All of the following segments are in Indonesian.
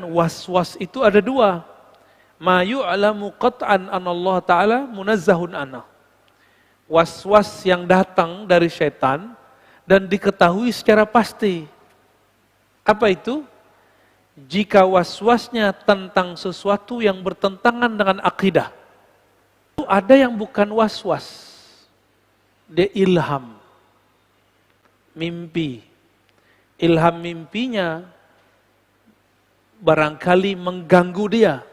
was-was itu ada dua. Ma yu'lamu qat'an anallah ta'ala munazzahun anah. Was-was yang datang dari syaitan dan diketahui secara pasti. Apa itu? Jika was-wasnya tentang sesuatu yang bertentangan dengan akidah. Ada yang bukan was-was. Dia ilham. Mimpi. Ilham mimpinya barangkali mengganggu dia,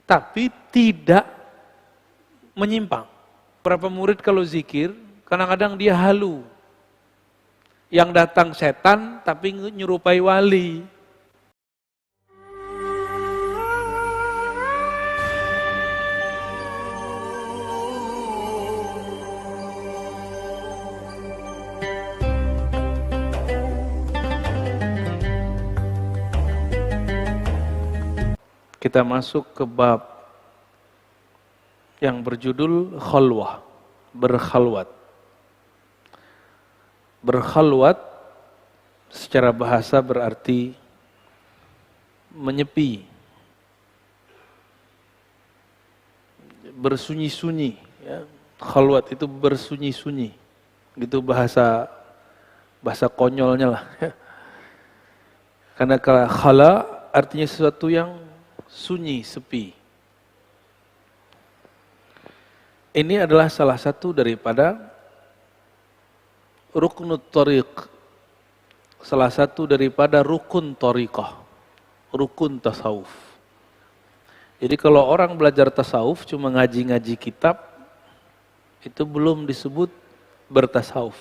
tapi tidak menyimpang. Beberapa murid kalau zikir, kadang-kadang dia halu. Yang datang setan, tapi nyerupai wali. Kita masuk ke bab yang berjudul khalwah, berkhalwat. Berkhalwat secara bahasa berarti menyepi, bersunyi-sunyi. Ya. Khalwat itu bersunyi-sunyi, gitu bahasa konyolnya lah. Karena kalau khala artinya sesuatu yang sunyi, sepi. Ini adalah salah satu daripada ruknut thariq, salah satu daripada rukun thariqah, rukun tasawuf. Jadi kalau orang belajar tasawuf cuma ngaji-ngaji kitab, itu belum disebut bertasawuf.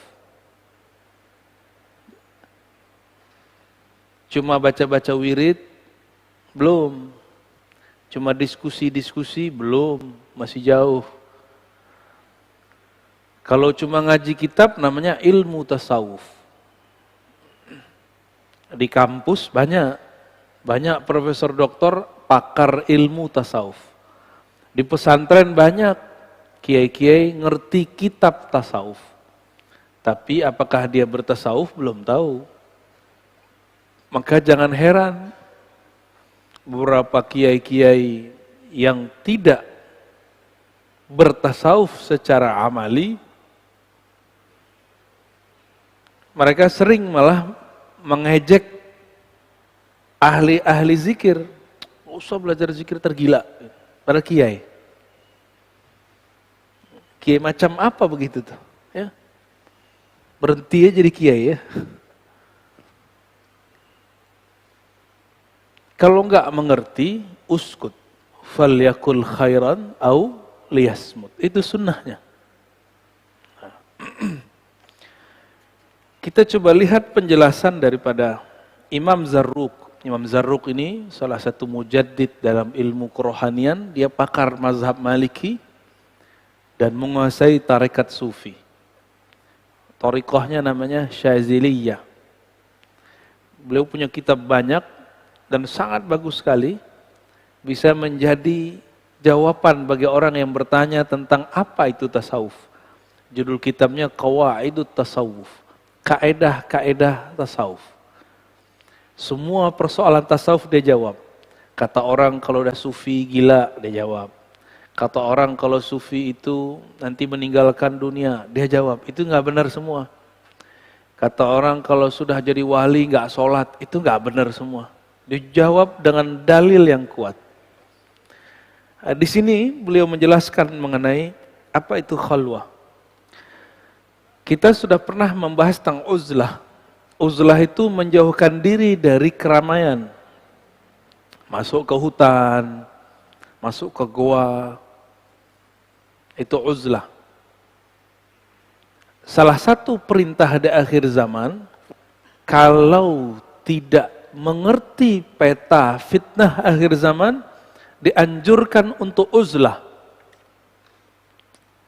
Cuma baca-baca wirid, belum. Cuma diskusi-diskusi, belum, masih jauh. Kalau cuma ngaji kitab namanya ilmu tasawuf. Di kampus banyak profesor doktor pakar ilmu tasawuf. Di pesantren banyak kiai-kiai ngerti kitab tasawuf. Tapi apakah dia bertasawuf belum tahu. Maka jangan heran beberapa kiai-kiai yang tidak bertasawuf secara amali, mereka sering malah mengejek ahli-ahli zikir. Usah belajar zikir tergila. Para kiai. Kiai macam apa begitu tuh? Ya. Berhenti aja jadi kiai ya. Kalau enggak mengerti, uskut. Falyakul khairan au liyasmut. Itu sunnahnya. Kita coba lihat penjelasan daripada Imam Zarruq. Imam Zarruq ini salah satu mujaddid dalam ilmu kerohanian. Dia pakar mazhab Maliki dan menguasai tarekat Sufi. Thariqahnya namanya Syaziliyah. Beliau punya kitab banyak dan sangat bagus sekali, bisa menjadi jawaban bagi orang yang bertanya tentang apa itu tasawuf. Judul kitabnya Qawaidut Tasawuf, kaedah-kaedah tasawuf. Semua persoalan tasawuf dia jawab. Kata orang kalau udah sufi gila, dia jawab. Kata orang kalau sufi itu nanti meninggalkan dunia, dia jawab. Itu nggak benar semua. Kata orang kalau sudah jadi wali nggak sholat, itu nggak benar semua. Dijawab dengan dalil yang kuat. Di sini beliau menjelaskan mengenai apa itu khalwah. Kita sudah pernah membahas tentang uzlah. Uzlah itu menjauhkan diri dari keramaian. Masuk ke hutan, masuk ke goa. Itu uzlah. Salah satu perintah di akhir zaman, kalau tidak mengerti peta fitnah akhir zaman, dianjurkan untuk uzlah.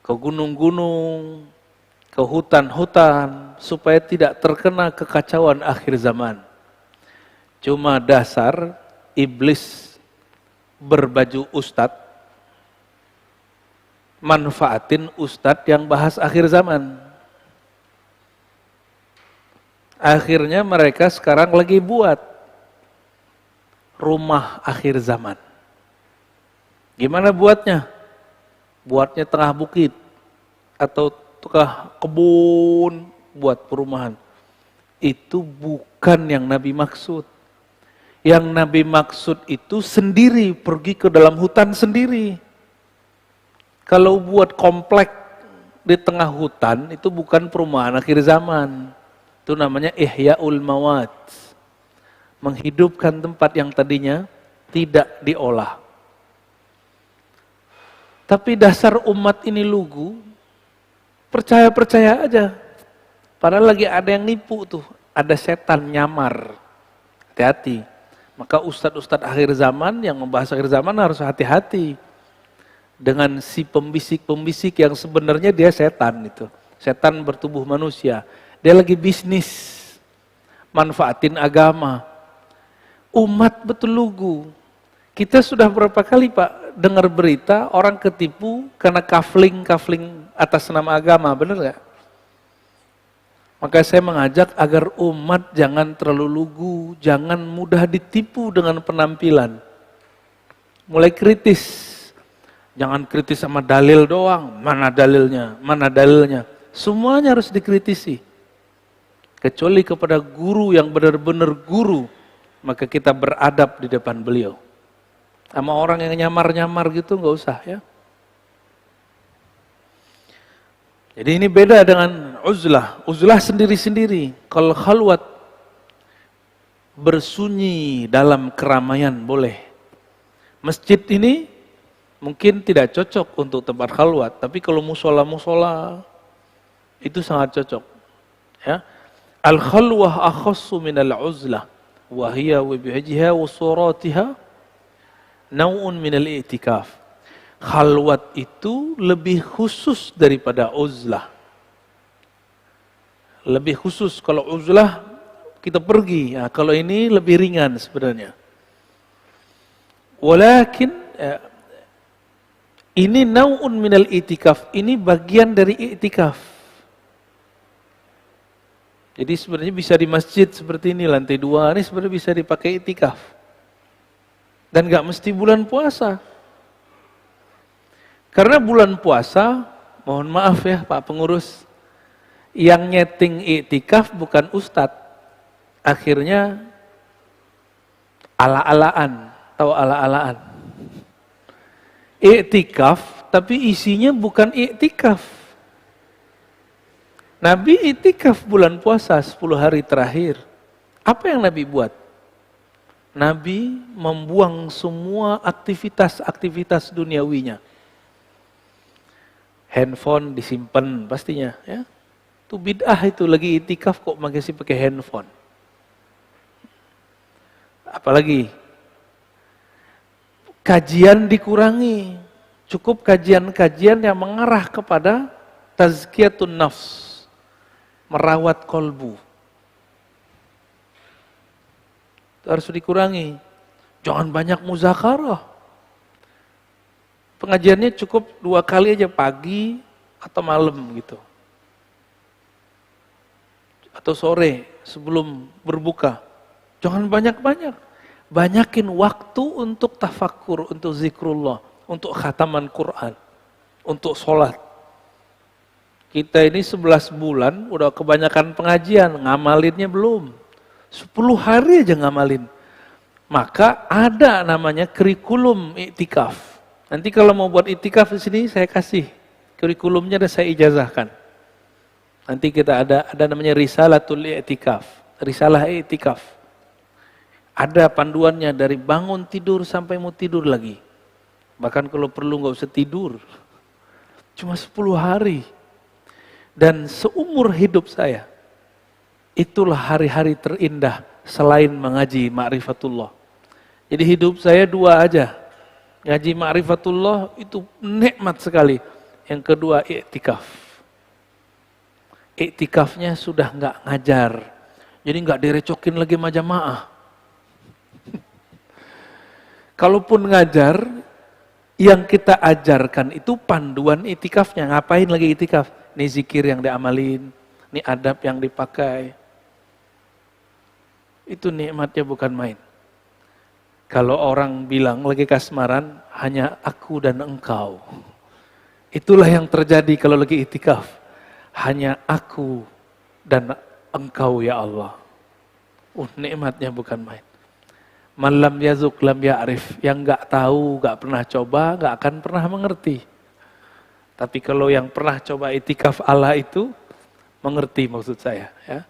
Ke gunung-gunung, ke hutan-hutan, supaya tidak terkena kekacauan akhir zaman. Cuma dasar iblis berbaju ustadz, manfaatin ustadz yang bahas akhir zaman. Akhirnya mereka sekarang lagi buat rumah akhir zaman. Gimana buatnya? Buatnya tengah bukit atau tengah kebun buat perumahan. Itu bukan yang Nabi maksud. Yang Nabi maksud itu sendiri, pergi ke dalam hutan sendiri. Kalau buat komplek di tengah hutan, itu bukan perumahan akhir zaman. Itu namanya ihya'ul mawat. Menghidupkan tempat yang tadinya tidak diolah. Tapi dasar umat ini lugu, percaya-percaya aja. Padahal lagi ada yang nipu tuh, ada setan nyamar. Hati-hati. Maka ustadz-ustadz akhir zaman yang membahas akhir zaman harus hati-hati dengan si pembisik-pembisik yang sebenarnya dia setan itu. Setan bertubuh manusia. Dia lagi bisnis, manfaatin agama. Umat betul lugu. Kita sudah berapa kali Pak dengar berita orang ketipu karena kafling atas nama agama, benar nggak? Maka saya mengajak agar umat jangan terlalu lugu, jangan mudah ditipu dengan penampilan. Mulai kritis. Jangan kritis sama dalil doang, mana dalilnya. Semuanya harus dikritisi. Kecuali kepada guru yang benar-benar guru, maka kita beradab di depan beliau. Sama orang yang nyamar-nyamar gitu nggak usah ya. Jadi ini beda dengan uzlah. Uzlah sendiri-sendiri. Kalau khalwat bersunyi dalam keramaian boleh. Masjid ini mungkin tidak cocok untuk tempat khalwat, tapi kalau musola itu sangat cocok. Ya. Al khalwah akhassu min al uzlah wa hiya wa bihajiha wa suratiha naw'un min al i'tikaf. Khalwat itu lebih khusus daripada uzlah. Lebih khusus, kalau uzlah kita pergi, ya, kalau ini lebih ringan sebenarnya. Walakin ini nau'un minal i'tikaf, ini bagian dari i'tikaf. Jadi sebenarnya bisa di masjid seperti ini, lantai 2 ini sebenarnya bisa dipakai i'tikaf. Dan gak mesti bulan puasa. Karena bulan puasa, mohon maaf ya Pak Pengurus, yang nyeting i'tikaf bukan ustadz. Akhirnya ala-alaan, tahu ala-alaan. I'tikaf, tapi isinya bukan i'tikaf. Nabi i'tikaf bulan puasa 10 hari terakhir. Apa yang Nabi buat? Nabi membuang semua aktivitas duniawinya. Handphone disimpan pastinya, ya. Itu bid'ah itu, lagi i'tikaf kok masih pakai handphone. Apalagi kajian dikurangi. Cukup kajian-kajian yang mengarah kepada tazkiyatun nafs, merawat kolbu. Itu harus dikurangi. Jangan banyak muzakarah. Pengajiannya cukup 2 kali aja, pagi atau malam gitu. Atau sore sebelum berbuka. Jangan banyak-banyak. Banyakin waktu untuk tafakkur, untuk zikrullah, untuk khataman Quran, untuk sholat. Kita ini 11 bulan udah kebanyakan pengajian, ngamalinnya belum. 10 hari aja ngamalin. Maka ada namanya kurikulum i'tikaf. Nanti kalau mau buat i'tikaf di sini saya kasih kurikulumnya dan saya ijazahkan. Nanti kita ada namanya risalatul i'tikaf, risalah i'tikaf. Ada panduannya dari bangun tidur sampai mau tidur lagi. Bahkan kalau perlu nggak usah tidur. Cuma 10 hari. Dan seumur hidup saya, itulah hari-hari terindah selain mengaji ma'rifatullah. Jadi hidup saya 2 aja. Ngaji ma'rifatullah itu nikmat sekali. Yang kedua i'tikaf. I'tikafnya sudah nggak ngajar. Jadi nggak direcokin lagi sama jamaah. Kalaupun ngajar, yang kita ajarkan itu panduan i'tikafnya. Ngapain lagi i'tikaf? Ini zikir yang diamalin, ini adab yang dipakai. Itu nikmatnya bukan main. Kalau orang bilang lagi kasmaran, hanya aku dan engkau. Itulah yang terjadi kalau lagi itikaf. Hanya aku dan engkau ya Allah. Nikmatnya bukan main. Man lam yazuk lam ya'rif. Yang enggak tahu, enggak pernah coba, enggak akan pernah mengerti. Tapi kalau yang pernah coba itikaf Allah itu, mengerti maksud saya. Ya.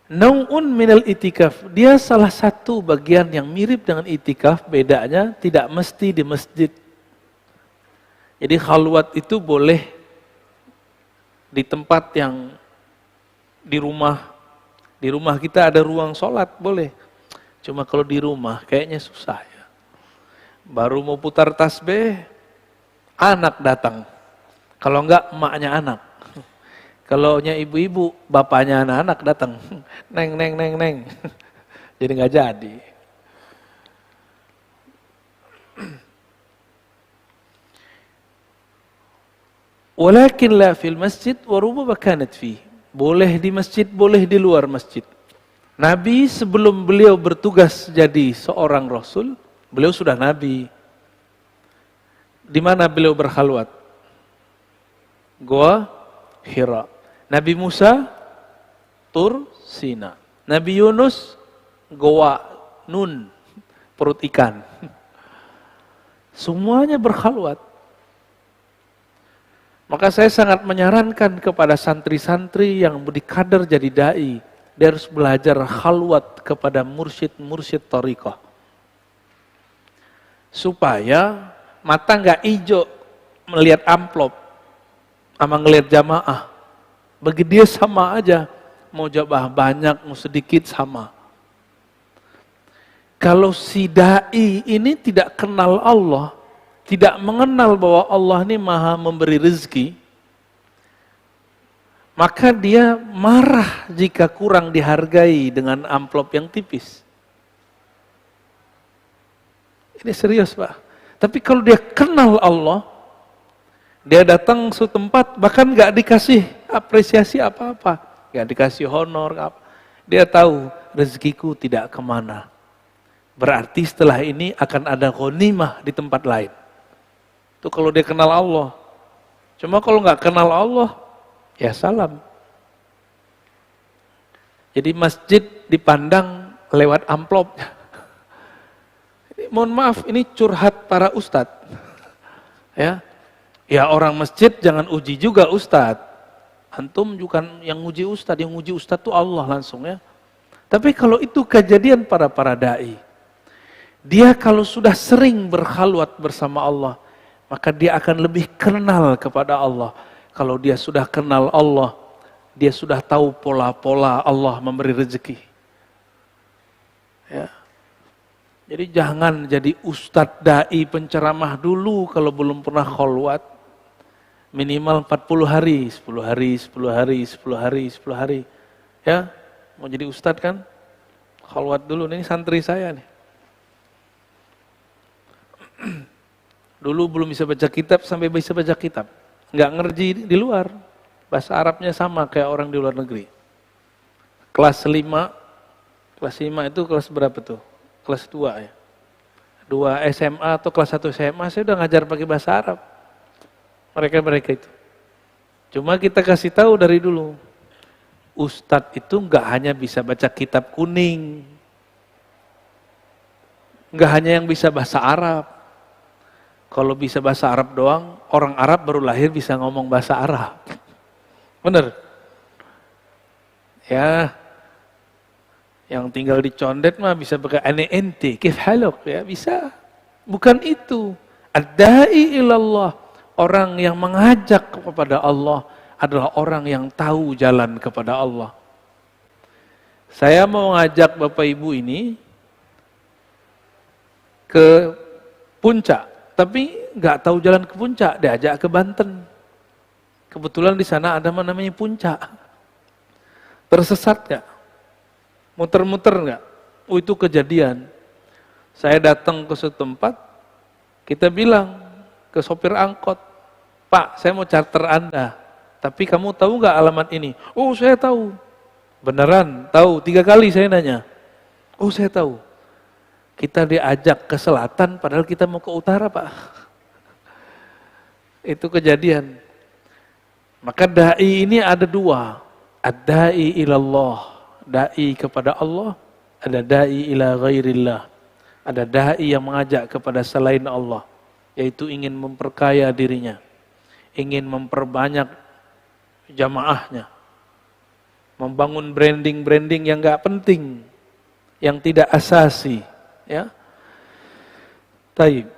Nau'un minal itikaf. Dia salah satu bagian yang mirip dengan itikaf, bedanya tidak mesti di masjid. Jadi khalwat itu boleh di tempat yang di rumah. Di rumah kita ada ruang sholat, boleh. Cuma kalau di rumah kayaknya susah ya. Baru mau putar tasbih, anak datang. Kalau enggak, emaknya anak. Kalau nya ibu-ibu, bapaknya anak-anak datang. Neng. Jadi nggak jadi. Walakin la fil masjid wa rubama kanat fi. Boleh di masjid, boleh di luar masjid. Nabi sebelum beliau bertugas jadi seorang rasul, beliau sudah nabi. Di mana beliau berkhalwat? Goa Hira. Nabi Musa, Tur Sina. Nabi Yunus, Goa Nun, perut ikan. Semuanya berkhalwat. Maka saya sangat menyarankan kepada santri-santri yang berdikadar jadi da'i, dia harus belajar khalwat kepada mursyid-mursyid thariqah. Supaya mata nggak hijau melihat amplop, sama ngelihat jamaah. Bagi dia sama aja, mau jamaah banyak, mau sedikit sama. Kalau si da'i ini tidak kenal Allah, tidak mengenal bahwa Allah ini maha memberi rezeki, maka dia marah jika kurang dihargai dengan amplop yang tipis. Ini serius Pak. Tapi kalau dia kenal Allah, dia datang ke suatu tempat, bahkan gak dikasih apresiasi apa-apa. Gak dikasih honor, apa. Dia tahu rezekiku tidak kemana. Berarti setelah ini akan ada ghanimah di tempat lain. Itu kalau dia kenal Allah. Cuma kalau gak kenal Allah, ya salam. Jadi masjid dipandang lewat amplop. Mohon maaf, ini curhat para ustadz. Ya orang masjid jangan uji juga ustadz. Antum bukan yang uji ustadz, yang uji ustadz itu Allah langsung ya. Tapi kalau itu kejadian para da'i, dia kalau sudah sering berkhalwat bersama Allah, maka dia akan lebih kenal kepada Allah. Kalau dia sudah kenal Allah, dia sudah tahu pola-pola Allah memberi rezeki. Ya. Jadi jangan jadi ustadz da'i penceramah dulu kalau belum pernah khalwat. Minimal 40 hari, 10 hari, 10 hari, 10 hari, 10 hari. Ya, mau jadi ustadz kan? Khalwat dulu, ini santri saya nih. Dulu belum bisa baca kitab, sampai bisa baca kitab. Nggak ngerti di luar. Bahasa Arabnya sama kayak orang di luar negeri. Kelas 5 itu kelas berapa tuh? Kelas 2 ya. 2 SMA atau kelas 1 SMA saya udah ngajar pakai bahasa Arab. Mereka itu. Cuma kita kasih tahu dari dulu. Ustadz itu nggak hanya bisa baca kitab kuning. Nggak hanya yang bisa bahasa Arab. Kalau bisa bahasa Arab doang, orang Arab baru lahir bisa ngomong bahasa Arab. Bener? Ya, yang tinggal di Condet mah bisa pakai ane ente, kif haluk, ya bisa. Bukan itu. Ad-da'i ilallah. Orang yang mengajak kepada Allah adalah orang yang tahu jalan kepada Allah. Saya mau ngajak Bapak Ibu ini ke puncak, tapi nggak tahu jalan ke puncak, diajak ke Banten. Kebetulan di sana ada namanya puncak. Tersesat nggak? Muter-muter nggak? Oh itu kejadian. Saya datang ke suatu tempat, kita bilang ke sopir angkot, Pak, saya mau charter Anda, tapi kamu tahu nggak alamat ini? Oh, saya tahu. Beneran, tahu. 3 kali saya nanya. Oh saya tahu, kita diajak ke selatan padahal kita mau ke utara Pak. Itu kejadian. Maka da'i ini ada dua. Ad-da'i ilallah, da'i kepada Allah, ada da'i ila ghairillah. Ada da'i yang mengajak kepada selain Allah, yaitu ingin memperkaya dirinya, ingin memperbanyak jamaahnya, membangun branding-branding yang enggak penting, yang tidak asasi, ya. Taib.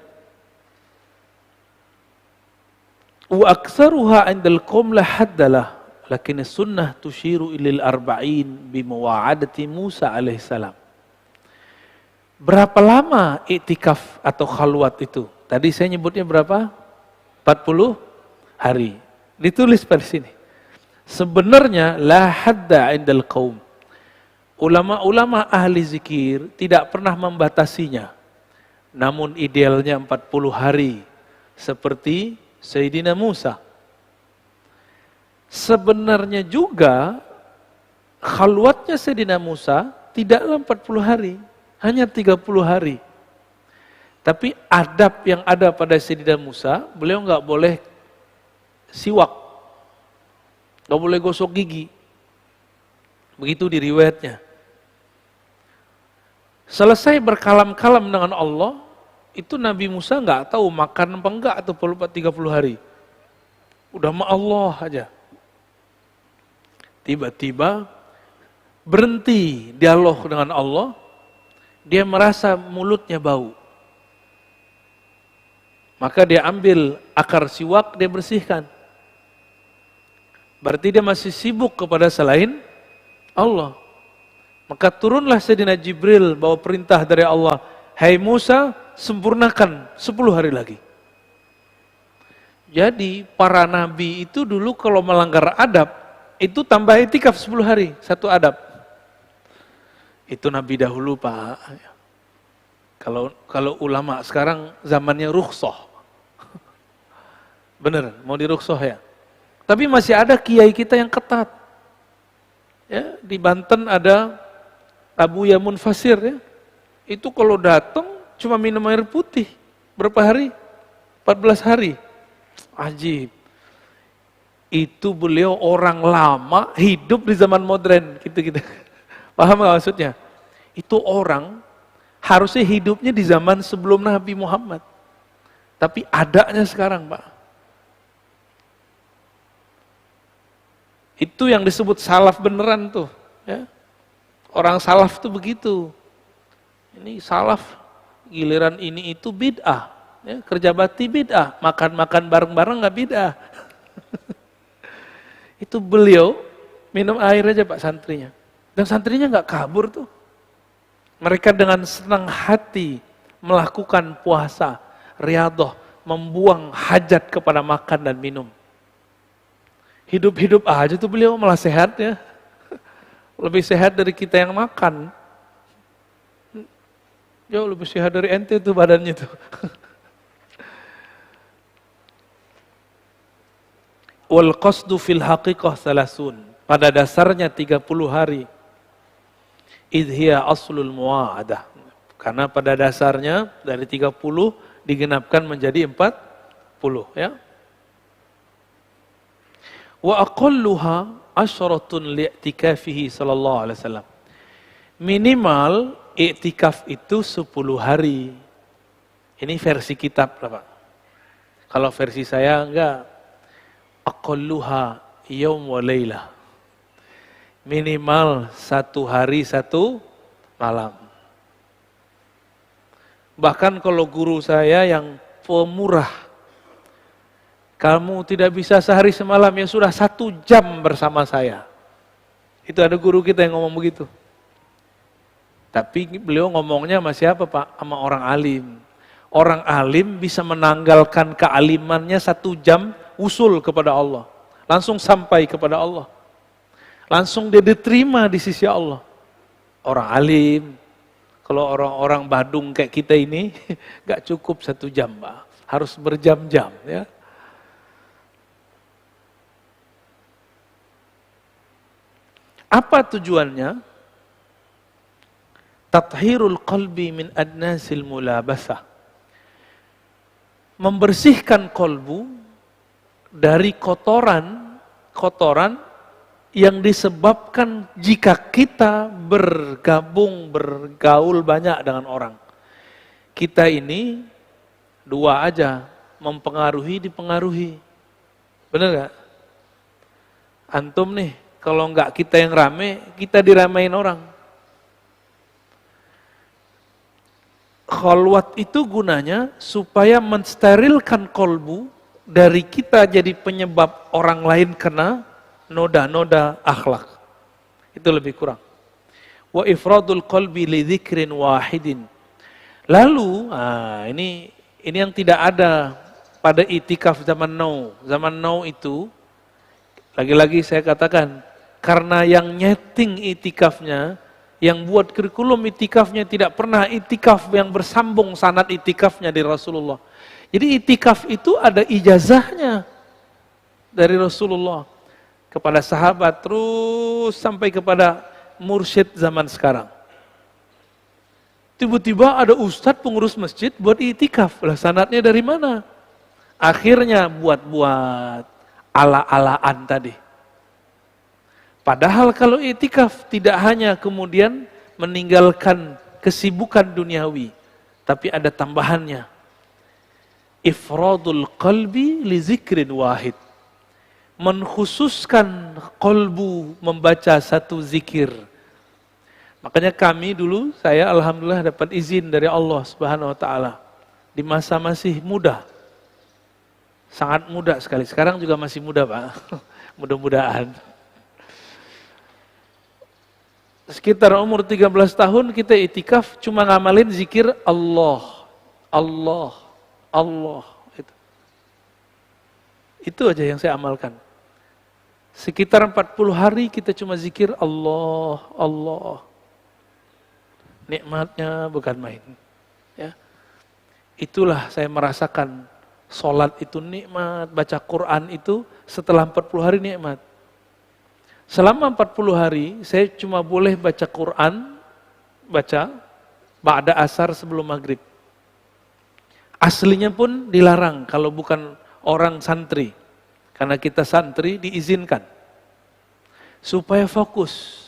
Wa aktsaruha 'indal qaum la haddalah, lakin sunnah tushiru ilal arba'in bi muwa'adati Musa alaihissalam. Berapa lama iktikaf atau khalwat itu? Tadi saya nyebutnya berapa? 40 hari. Ditulis pada sini. Sebenarnya la hadda 'indal qaum. Ulama-ulama ahli zikir tidak pernah membatasinya. Namun idealnya 40 hari seperti Sayyidina Musa. Sebenarnya juga khalwatnya Sayyidina Musa tidaklah 40 hari, hanya 30 hari. Tapi adab yang ada pada Sayyidina Musa, beliau nggak boleh siwak, nggak boleh gosok gigi. Begitu di riwayatnya. Selesai berkalam-kalam dengan Allah, itu Nabi Musa nggak tahu makan apa enggak atau 30 hari. Udah sama Allah aja. Tiba-tiba berhenti dialog dengan Allah, dia merasa mulutnya bau. Maka dia ambil akar siwak, dia bersihkan. Berarti dia masih sibuk kepada selain Allah. Maka turunlah Sayyidina Jibril bawa perintah dari Allah, "Hai Musa, sempurnakan 10 hari lagi." Jadi para nabi itu dulu kalau melanggar adab, itu tambah itikaf 10 hari, satu adab. Itu nabi dahulu Pak. Kalau ulama sekarang zamannya rukhsah. Bener, mau dirukhsah ya. Tapi masih ada kiai kita yang ketat. Ya, di Banten ada Abu Yamun Fasir ya. Itu kalau datang cuma minum air putih. Berapa hari? 14 hari. Ajib. Itu beliau orang lama hidup di zaman modern gitu-gitu. Paham gak maksudnya? Itu orang harusnya hidupnya di zaman sebelum Nabi Muhammad. Tapi adanya sekarang, Pak. Itu yang disebut salaf beneran tuh, ya. Orang salaf tuh begitu. Ini salaf, giliran ini itu bid'ah, ya. Kerja bakti bid'ah, makan-makan bareng-bareng nggak bid'ah. Itu beliau minum air aja Pak santrinya. Dan santrinya nggak kabur tuh. Mereka dengan senang hati melakukan puasa, riyadhah, membuang hajat kepada makan dan minum. Hidup-hidup aja tuh beliau malah sehat ya. Lebih sehat dari kita yang makan. Jauh lebih sehat dari ente tuh badannya tuh. Wal qasdu fil haqiqah salasun. Pada dasarnya 30 hari. Idhiya aslul muwa'adah. Karena pada dasarnya dari 30 digenapkan menjadi 40 ya. Wa aqalluha asyaratun li'tikafihi sallallahu alaihi wasallam. Minimal i'tikaf itu 10 hari. Ini versi kitab Pak. Kalau versi saya enggak. Aqalluha yaum wa laylah. Minimal 1 hari 1 malam. Bahkan kalau guru saya yang pemurah, kamu tidak bisa sehari semalam, ya sudah 1 jam bersama saya. Itu ada guru kita yang ngomong begitu. Tapi beliau ngomongnya sama siapa Pak? Sama orang alim. Orang alim bisa menanggalkan kealimannya 1 jam usul kepada Allah. Langsung sampai kepada Allah. Langsung dia diterima di sisi Allah. Orang alim. Kalau orang-orang Badung kayak kita ini, gak cukup 1 jam Pak. Harus berjam-jam ya. Apa tujuannya? Tathhirul qalbi min adnasil mulabasah. Membersihkan kolbu dari kotoran yang disebabkan jika kita bergaul banyak dengan orang. Kita ini dua aja, mempengaruhi, dipengaruhi. Benar gak? Antum nih, kalau enggak kita yang rame, kita diramein orang. Khalwat itu gunanya supaya mensterilkan kolbu dari kita jadi penyebab orang lain kena noda-noda akhlak. Itu lebih kurang. Wa ifradul qalbi li dzikrin wahidin. Lalu, ini yang tidak ada pada itikaf zaman now. Zaman now itu, lagi-lagi saya katakan, karena yang nyeting itikafnya, yang buat kurikulum itikafnya tidak pernah itikaf yang bersambung sanad itikafnya dari Rasulullah. Jadi itikaf itu ada ijazahnya dari Rasulullah kepada sahabat terus sampai kepada mursyid zaman sekarang. Tiba-tiba ada ustadz pengurus masjid buat itikaf. Lah sanadnya dari mana? Akhirnya buat ala-alaan tadi. Padahal kalau itikaf tidak hanya kemudian meninggalkan kesibukan duniawi, tapi ada tambahannya. Ifradul qalbi li zikrin wahid. Menkhususkan kolbu membaca satu zikir. Makanya kami dulu, saya alhamdulillah dapat izin dari Allah Subhanahu wa taala di masa masih muda. Sangat muda sekali. Sekarang juga masih muda, Pak. Mudah-mudahan. Sekitar umur 13 tahun kita itikaf cuma ngamalin zikir Allah, Allah, Allah. Itu aja yang saya amalkan. Sekitar 40 hari kita cuma zikir Allah, Allah. Nikmatnya bukan main. Ya. Itulah saya merasakan sholat itu nikmat, baca Quran itu setelah 40 hari nikmat. Selama 40 hari, saya cuma boleh baca Quran, baca ba'da asar sebelum maghrib. Aslinya pun dilarang kalau bukan orang santri. Karena kita santri diizinkan. Supaya fokus.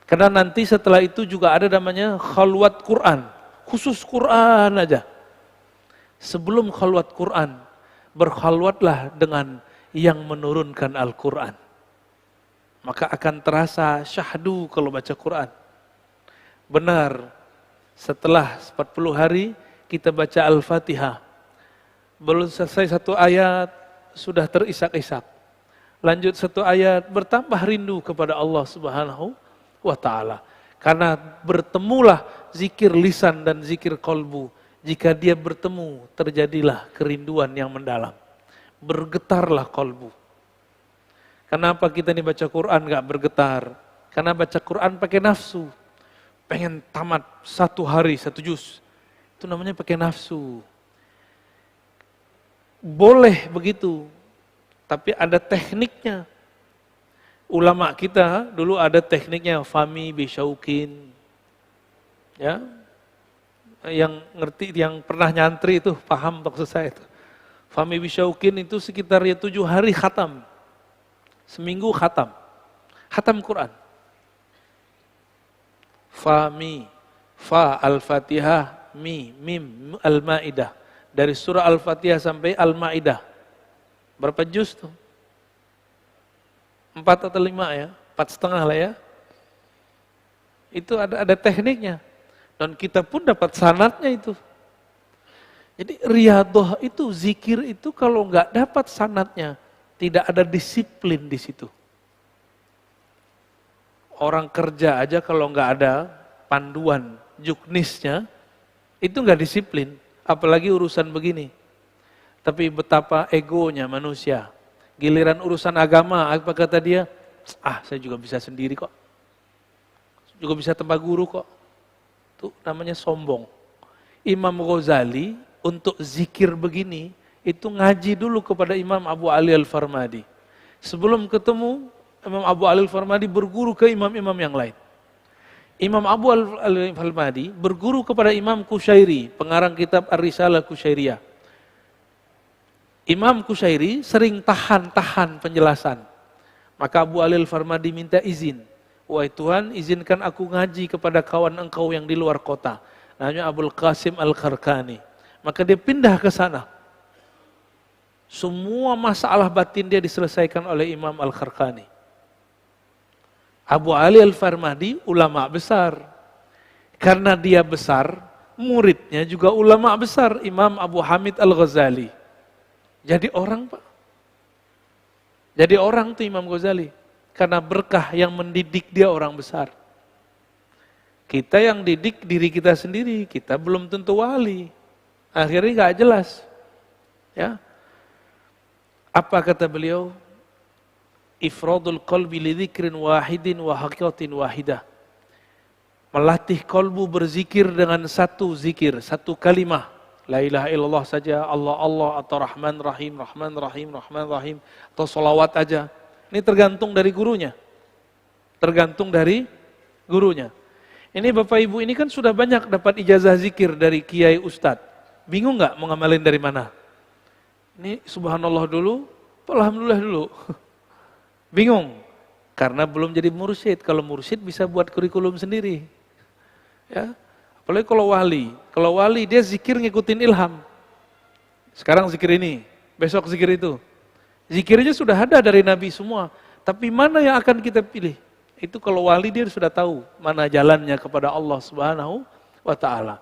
Karena nanti setelah itu juga ada namanya khalwat Quran. Khusus Quran aja. Sebelum khalwat Quran, berkhalwatlah dengan yang menurunkan Al-Quran. Maka akan terasa syahdu kalau baca Quran. Benar, setelah 40 hari kita baca Al-Fatihah. Belum selesai satu ayat, sudah terisak-isak. Lanjut satu ayat, bertambah rindu kepada Allah Subhanahu wa ta'ala. Karena bertemulah zikir lisan dan zikir kolbu. Jika dia bertemu, terjadilah kerinduan yang mendalam. Bergetarlah kolbu. Kenapa kita ini baca Quran gak bergetar? Karena baca Quran pakai nafsu. Pengen tamat satu hari, satu juz. Itu namanya pakai nafsu. Boleh begitu. Tapi ada tekniknya. Ulama kita dulu ada tekniknya, Fahmi Bisyaukin. Ya. Yang ngerti, yang pernah nyantri itu, paham maksud saya itu. Fahmi Bisyaukin itu sekitar 7 hari khatam. Seminggu khatam. Khatam Quran. Fahmi, Fa Al-Fatihah, Mim Al-Ma'idah. Dari surah Al-Fatihah sampai Al-Ma'idah. Berapa juz tuh? 4 atau 5 ya? 4,5 lah ya. Itu ada tekniknya. Dan kita pun dapat sanadnya itu. Jadi riyadhah itu, zikir itu kalau nggak dapat sanadnya, tidak ada disiplin di situ. Orang kerja aja kalau nggak ada panduan juknisnya, itu nggak disiplin. Apalagi urusan begini. Tapi betapa egonya manusia. Giliran urusan agama, apa kata dia? Saya juga bisa sendiri kok. Juga bisa tanpa guru kok. Itu namanya sombong. Imam Ghazali untuk zikir begini, itu ngaji dulu kepada Imam Abu Ali Al-Farmadi. Sebelum ketemu, Imam Abu Ali Al-Farmadi berguru ke imam-imam yang lain. Imam Abu al-Falmadi berguru kepada Imam Kushairi, pengarang kitab Ar-Risalah Kushairiyah. Imam Kushairi sering tahan penjelasan. Maka Abu al-Farmadi minta izin. Wahai Tuhan, izinkan aku ngaji kepada kawan engkau yang di luar kota. Namanya Abul Qasim Al-Kharkani. Maka dia pindah ke sana. Semua masalah batin dia diselesaikan oleh Imam Al-Kharkani. Abu Ali Al-Farmadi ulama besar. Karena dia besar, muridnya juga ulama besar. Imam Abu Hamid Al-Ghazali. Jadi orang, Pak. Jadi orang tuh Imam Ghazali. Karena berkah yang mendidik dia orang besar. Kita yang didik diri kita sendiri, kita belum tentu wali. Akhirnya gak jelas. Ya. Apa kata beliau? Ifradul qalbi li dzikrin wahidin wa haqiqatin wahidah. Melatih kolbu berzikir dengan satu zikir, satu kalimah. La ilaha illallah saja, Allah Allah atau Rahman Rahim, Rahman Rahim, Rahman Rahim, atau solawat aja. Ini tergantung dari gurunya. Tergantung dari gurunya. Ini Bapak Ibu ini kan sudah banyak dapat ijazah zikir dari kiai ustadz. Bingung nggak mau ngamalin dari mana? Ini subhanallah dulu, alhamdulillah dulu. Bingung. Karena belum jadi mursyid. Kalau mursyid bisa buat kurikulum sendiri. Ya. Apalagi kalau wali. Kalau wali dia zikir ngikutin ilham. Sekarang zikir ini, besok zikir itu. Zikirnya sudah ada dari Nabi semua. Tapi mana yang akan kita pilih? Itu kalau wali dia sudah tahu mana jalannya kepada Allah Subhanahu wa ta'ala.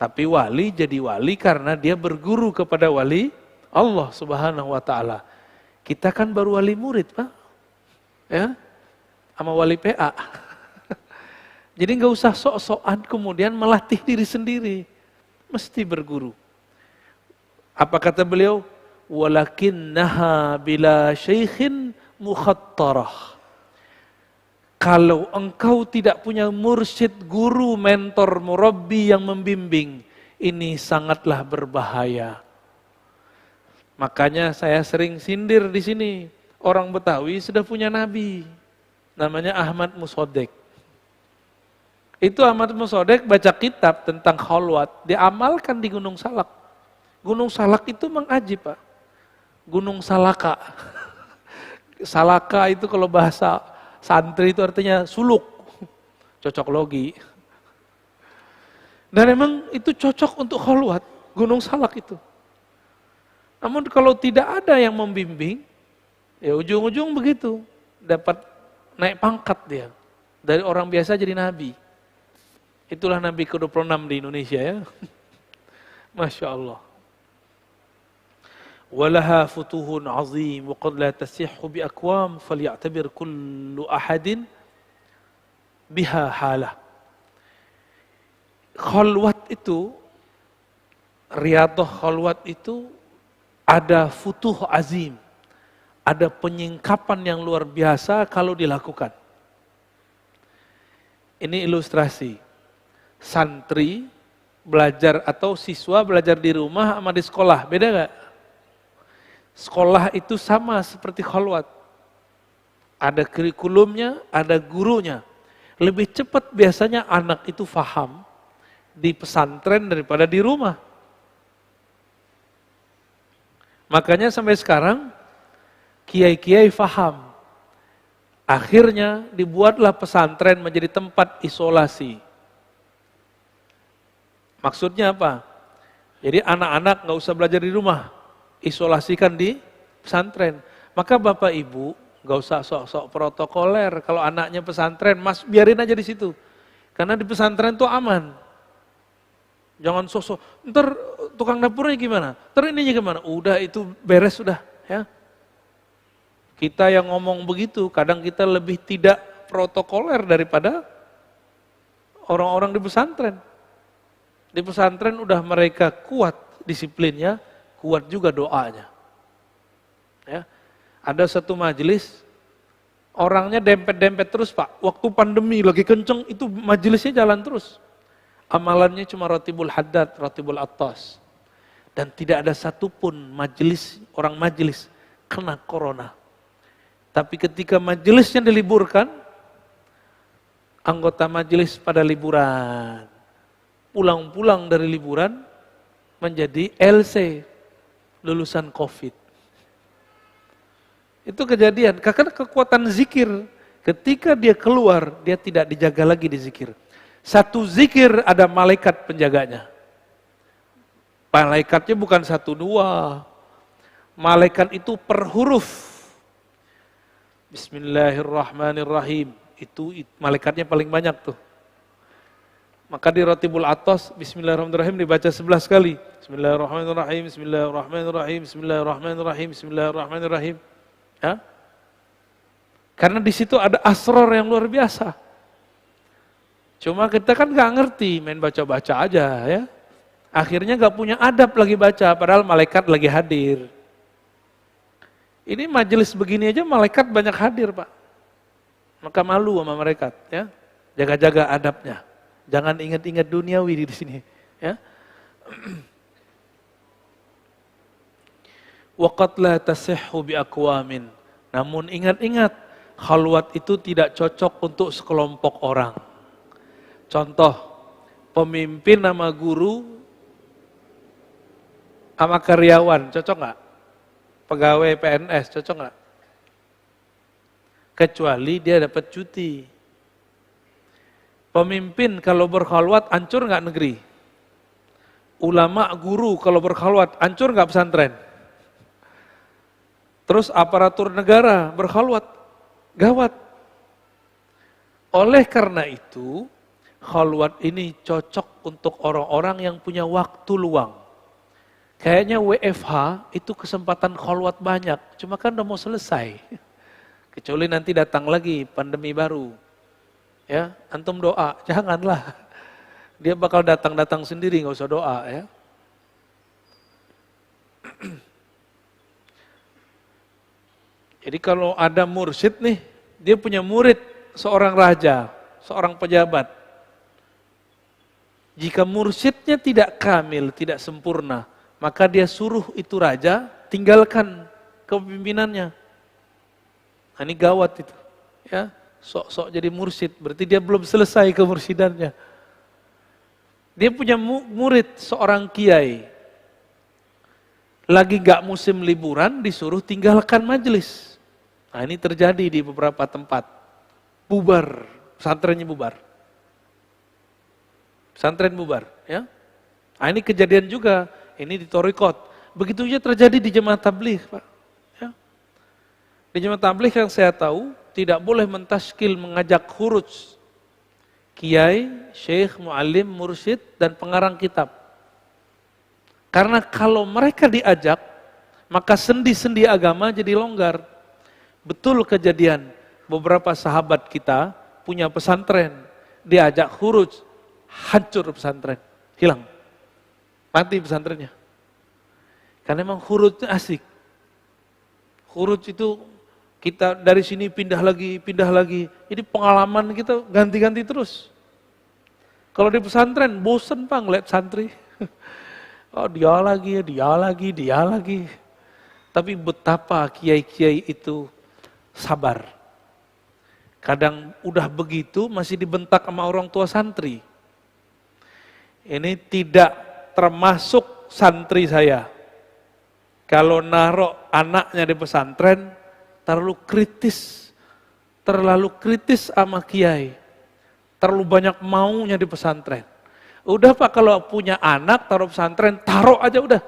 Tapi wali jadi wali karena dia berguru kepada wali Allah Subhanahu wa ta'ala. Kita kan baru wali murid, Pak. Ya. Sama wali PA. Jadi nggak usah sok-sokan kemudian melatih diri sendiri. Mesti berguru. Apa kata beliau? Walakinnaha bila syaikhin mukhattarah. Kalau engkau tidak punya mursyid, guru, mentor, murabbi yang membimbing, ini sangatlah berbahaya. Makanya saya sering sindir di sini. Orang Betawi sudah punya nabi. Namanya Ahmad Musodek. Itu Ahmad Musodek baca kitab tentang khalwat. Diamalkan di Gunung Salak. Gunung Salak itu mengajib, Pak. Gunung Salaka. Salaka itu kalau bahasa santri itu artinya suluk. Cocok logi. Dan memang itu cocok untuk khalwat. Gunung Salak itu. Namun kalau tidak ada yang membimbing, ya ujung-ujung begitu. Dapat naik pangkat dia. Dari orang biasa jadi nabi. Itulah Nabi ke-26 di Indonesia ya. Masya Allah. Walaha futuhun azim wa qad la tasihhu bi aqwam falya'tabir kullu ahadin biha halah. Khalwat itu, riyadhah khalwat itu ada futuh azim. Ada penyingkapan yang luar biasa kalau dilakukan. Ini ilustrasi. Santri belajar atau siswa belajar di rumah sama di sekolah, beda gak? Sekolah itu sama seperti khalwat. Ada kurikulumnya, ada gurunya. Lebih cepat biasanya anak itu faham di pesantren daripada di rumah. Makanya sampai sekarang kiai-kiai faham. Akhirnya dibuatlah pesantren menjadi tempat isolasi. Maksudnya apa? Jadi anak-anak nggak usah belajar di rumah, isolasikan di pesantren. Maka Bapak Ibu nggak usah sok-sok protokoler. Kalau anaknya pesantren, mas biarin aja di situ. Karena di pesantren itu aman. Jangan sok-sok. Ntar tukang dapurnya gimana? Ntar ininya gimana? Udah itu beres sudah. Ya. Kita yang ngomong begitu, kadang kita lebih tidak protokoler daripada orang-orang di pesantren. Di pesantren udah mereka kuat disiplinnya, kuat juga doanya. Ya. Ada satu majelis, orangnya dempet-dempet terus Pak. Waktu pandemi lagi kenceng, itu majelisnya jalan terus. Amalannya cuma rotibul haddad, rotibul attas. Dan tidak ada satupun majelis, orang majelis kena corona. Tapi ketika majelisnya diliburkan, anggota majelis pada liburan. Pulang-pulang dari liburan menjadi LC, lulusan COVID. Itu kejadian, karena kekuatan zikir. Ketika dia keluar, dia tidak dijaga lagi di zikir. Satu zikir ada malaikat penjaganya. Malaikatnya bukan 1, 2. Malaikat itu per huruf. Bismillahirrahmanirrahim. Itu malaikatnya paling banyak tuh. Maka di Ratibul Atos, Bismillahirrahmanirrahim dibaca 11 kali. Bismillahirrahmanirrahim, Bismillahirrahmanirrahim, Bismillahirrahmanirrahim, Bismillahirrahmanirrahim. Ya? Karena di situ ada asror yang luar biasa. Cuma kita kan nggak ngerti, main baca-baca aja ya. Akhirnya nggak punya adab lagi baca, padahal malaikat lagi hadir. Ini majelis begini aja malaikat banyak hadir, Pak. Maka malu sama malaikat, ya. Jaga-jaga adabnya. Jangan ingat-ingat duniawi di sini, ya. Waqad la tasihhu bi aqwamin. Namun ingat-ingat, khalwat itu tidak cocok untuk sekelompok orang. Contoh, pemimpin sama guru sama karyawan, cocok nggak? Pegawai PNS, cocok nggak? Kecuali dia dapat cuti. Pemimpin kalau berkhalwat, hancur nggak negeri? Ulama, guru kalau berkhalwat, hancur nggak pesantren? Terus aparatur negara berkhalwat, gawat. Oleh karena itu, khalwat ini cocok untuk orang-orang yang punya waktu luang. Kayaknya WFH itu kesempatan khalwat banyak, cuma kan udah mau selesai. Kecuali nanti datang lagi pandemi baru. Ya, antum doa, janganlah. Dia bakal datang-datang sendiri, nggak usah doa ya. Jadi kalau ada mursyid nih, dia punya murid seorang raja, seorang pejabat. Jika mursyidnya tidak kamil, tidak sempurna, maka dia suruh itu raja tinggalkan kepemimpinannya. Nah, ini gawat itu, ya. Sok-sok jadi mursyid, berarti dia belum selesai kemursidannya. Dia punya murid seorang kiai, lagi gak musim liburan disuruh tinggalkan majelis. Nah, ini terjadi di beberapa tempat. Bubar, pesantrennya bubar. Pesantren bubar, ya. Nah, ini kejadian juga, ini di Thariqat. Begitu saja terjadi di jemaah tabligh, Pak. Ya. Di jemaah tabligh yang saya tahu, tidak boleh mentashkil mengajak khuruj kiai, syekh, muallim, mursyid, dan pengarang kitab. Karena kalau mereka diajak, maka sendi-sendi agama jadi longgar. Betul kejadian, beberapa sahabat kita punya pesantren, diajak khuruj, hancur pesantren, hilang. Mati pesantrennya. Karena memang khuruj asik. Khuruj itu kita dari sini pindah lagi. Jadi pengalaman kita ganti-ganti terus. Kalau di pesantren, bosen Pak ngeliat santri. Oh dia lagi. Tapi betapa kiai-kiai itu sabar. Kadang udah begitu masih dibentak sama orang tua santri. Ini tidak termasuk santri saya. Kalau naruh anaknya di pesantren, terlalu kritis sama kiai. Terlalu banyak maunya di pesantren. Udah Pak kalau punya anak taruh pesantren, taruh aja udah.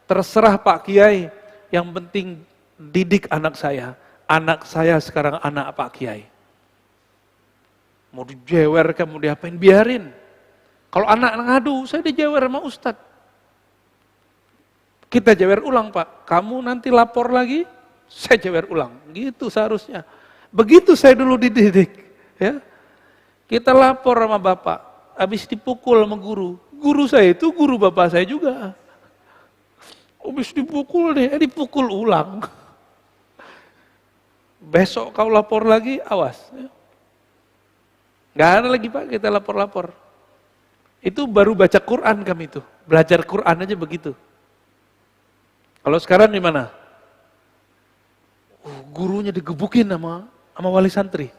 Terserah Pak Kiai, yang penting didik anak saya. Anak saya sekarang anak Pak Kiai. Mau dijewer kan, mau diapain, biarin. Kalau anak ngadu, saya dijewer sama Ustadz. Kita jewer ulang Pak, kamu nanti lapor lagi, saya jewer ulang. Gitu seharusnya. Begitu saya dulu dididik. Ya. Kita lapor sama Bapak, habis dipukul sama guru. Guru saya itu guru Bapak saya juga. Habis dipukul nih, dipukul ulang. Besok kau lapor lagi, awas. Gak ada lagi Pak, kita lapor-lapor. Itu baru baca Quran kami itu. Belajar Quran aja begitu. Kalau sekarang gimana? Gurunya digebukin sama wali santri.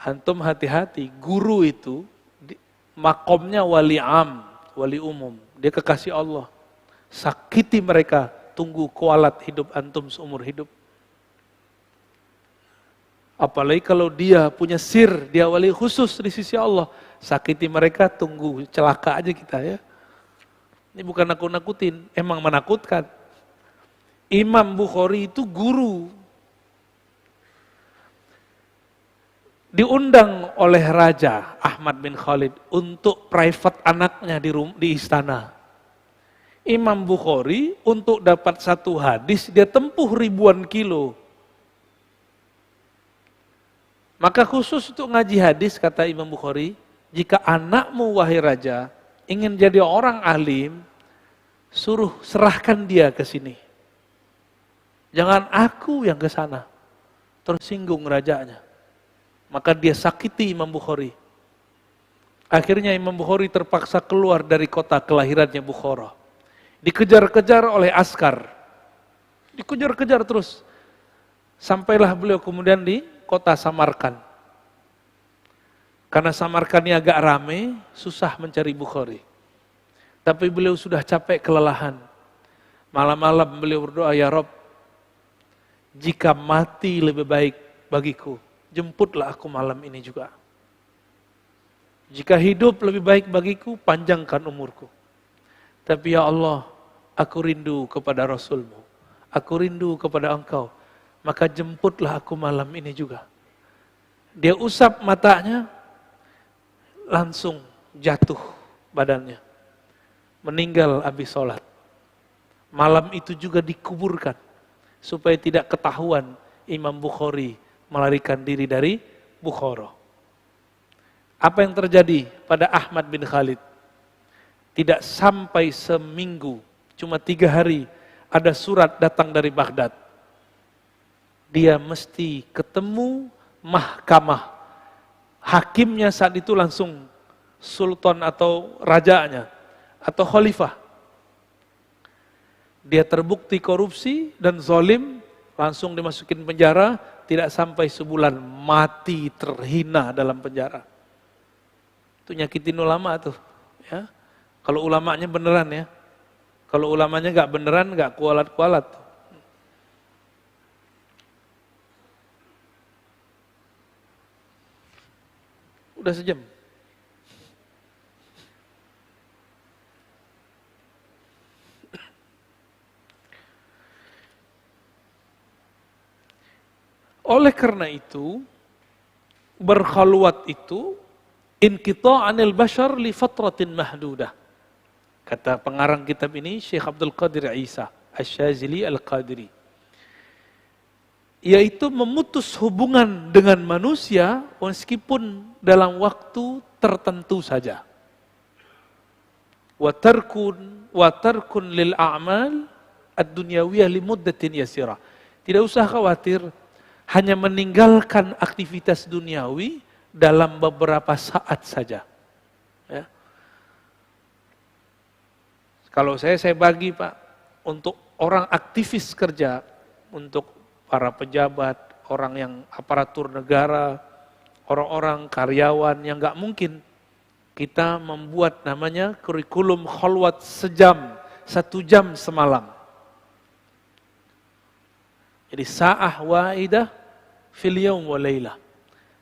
Antum hati-hati, guru itu makomnya wali am, wali umum. Dia kekasih Allah. Sakiti mereka, tunggu kualat hidup antum seumur hidup. Apalagi kalau dia punya sir, dia wali khusus di sisi Allah. Sakiti mereka, tunggu celaka aja kita ya. Ini bukan nakut-nakutin, emang menakutkan. Imam Bukhari itu guru. Diundang oleh Raja Ahmad bin Khalid untuk private anaknya di istana. Imam Bukhari untuk dapat satu hadis, dia tempuh ribuan kilo. Maka khusus untuk ngaji hadis, kata Imam Bukhari, jika anakmu wahai raja, ingin jadi orang alim, suruh serahkan dia ke sini. Jangan aku yang ke sana. Tersinggung rajanya. Maka dia sakiti Imam Bukhari. Akhirnya Imam Bukhari terpaksa keluar dari kota kelahirannya Bukhara. Dikejar-kejar oleh askar. Dikejar-kejar terus. Sampailah beliau kemudian di kota Samarkand. Karena Samarkand ini agak ramai, susah mencari Bukhari. Tapi beliau sudah capek, kelelahan. Malam-malam beliau berdoa, ya Rob, jika mati lebih baik bagiku, jemputlah aku malam ini juga. Jika hidup lebih baik bagiku, panjangkan umurku. Tapi ya Allah, aku rindu kepada Rasulmu. Aku rindu kepada Engkau. Maka jemputlah aku malam ini juga. Dia usap matanya, langsung jatuh badannya. Meninggal habis sholat. Malam itu juga dikuburkan. Supaya tidak ketahuan Imam Bukhari melarikan diri dari Bukhara. Apa yang terjadi pada Ahmad bin Khalid? Tidak sampai seminggu, cuma 3 hari, ada surat datang dari Baghdad. Dia mesti ketemu mahkamah. Hakimnya saat itu langsung sultan atau rajanya, atau khalifah. Dia terbukti korupsi dan zalim, langsung dimasukin penjara, tidak sampai sebulan mati terhina dalam penjara. Itu nyakitin ulama tuh, ya. Kalau ulamanya beneran ya. Kalau ulamanya nggak beneran, nggak kualat-kualat. Udah sejam. Oleh karena itu, berkhalwat itu inqita'anil bashar li fatratin mahdudah. Kata pengarang kitab ini, Syekh Abdul Qadir Isa Asy-Syadzili Al-Qadiri. Yaitu memutus hubungan dengan manusia meskipun dalam waktu tertentu saja. Wa tarkun lil a'mal ad-dunyawiyah li muddatin yasirah. Tidak usah khawatir, hanya meninggalkan aktivitas duniawi dalam beberapa saat saja. Ya. Kalau saya bagi Pak, untuk orang aktivis kerja, untuk para pejabat, orang yang aparatur negara, orang-orang karyawan yang nggak mungkin kita membuat namanya kurikulum khalwat sejam, 1 jam semalam. Jadi sa'ah wa'idah fil yaum wa laylah.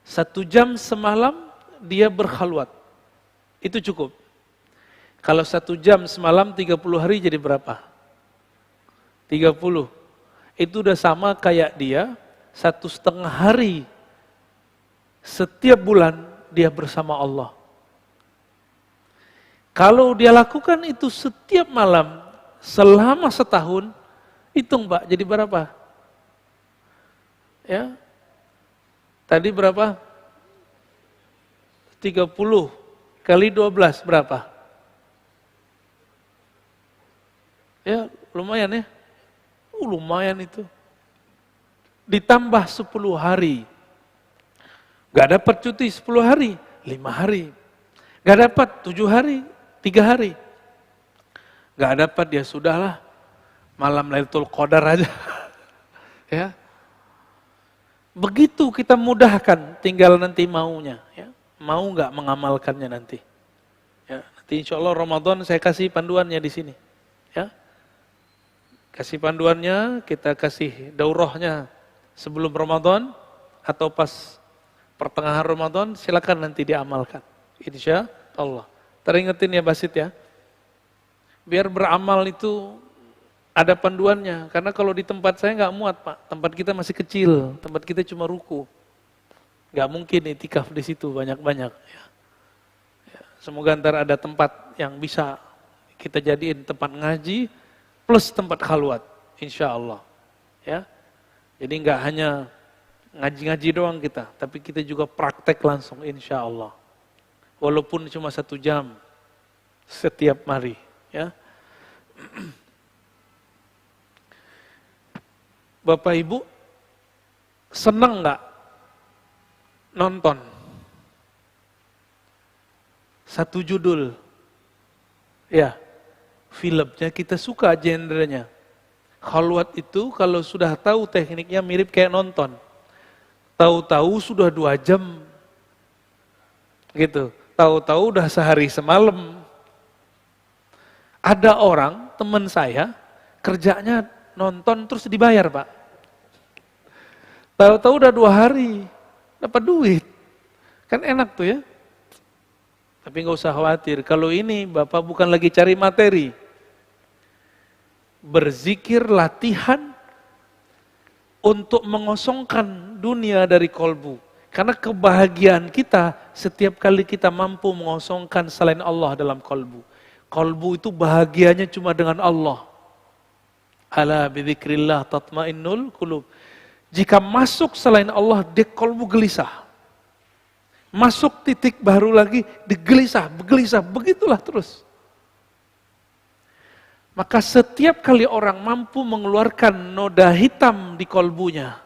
1 jam semalam dia berkhalwat. Itu cukup. Kalau 1 jam semalam 30 hari jadi berapa? 30. Itu udah sama kayak dia 1,5 hari setiap bulan dia bersama Allah. Kalau dia lakukan itu setiap malam selama setahun, hitung Pak, jadi berapa? Ya. Tadi berapa? 30 kali 12 berapa? Ya, lumayan ya. Lumayan itu. Ditambah 10 hari. Gak dapat cuti 10 hari, 5 hari. Gak dapat 7 hari, 3 hari. Gak dapat ya sudahlah. Malam Lailatul Qadar aja. Ya. Begitu kita mudahkan, tinggal nanti maunya. Ya. Mau nggak mengamalkannya nanti. Ya, nanti insya Allah Ramadan saya kasih panduannya di sini. Ya. Kasih panduannya, kita kasih daurahnya sebelum Ramadan atau pas pertengahan Ramadan, silakan nanti diamalkan. Insya Allah. Teringetin ya Basit ya. Biar beramal itu ada panduannya. Karena kalau di tempat saya nggak muat Pak. Tempat kita masih kecil. Tempat kita cuma ruku. Nggak mungkin itikaf di situ banyak-banyak. Ya. Semoga ntar ada tempat yang bisa kita jadiin tempat ngaji plus tempat khalwat. Insya Allah. Ya. Jadi nggak hanya ngaji-ngaji doang kita. Tapi kita juga praktek langsung insya Allah. Walaupun cuma 1 jam setiap hari. Ya. Bapak Ibu senang nggak nonton satu judul, ya filmnya kita suka genrenya. Khalwat itu kalau sudah tahu tekniknya mirip kayak nonton, tahu-tahu sudah 2 jam, gitu. Tahu-tahu udah sehari semalam. Ada orang, teman saya, kerjanya nonton terus dibayar Pak. Tahu-tahu udah 2 hari, dapat duit. Kan enak tuh ya. Tapi nggak usah khawatir, kalau ini Bapak bukan lagi cari materi. Berzikir latihan untuk mengosongkan dunia dari kolbu. Karena kebahagiaan kita setiap kali kita mampu mengosongkan selain Allah dalam kolbu. Kolbu itu bahagianya cuma dengan Allah. Ala bidzikrillah tatmainnul qulub. Jika masuk selain Allah, dia kolbu gelisah. Masuk titik baru lagi, digelisah, bergelisah, begitulah terus. Maka setiap kali orang mampu mengeluarkan noda hitam di kolbunya,